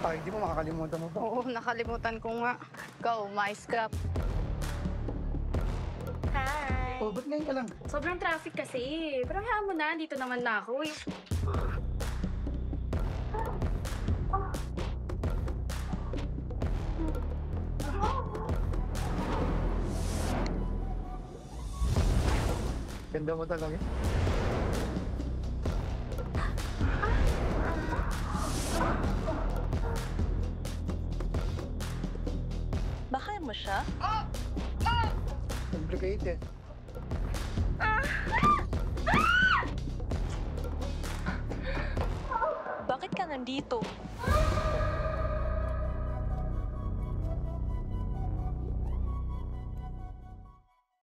Ay, di mo makakalimutan mo to. Oo, nakalimutan ko nga. Go, my scrap. Hi! Oh, ba't ngayon ka lang? Sobrang traffic kasi. Pero hayaan mo na, dito naman na ako eh. Ganda mo talaga. Baka mo siya? Complicated. Bakit ka nandito?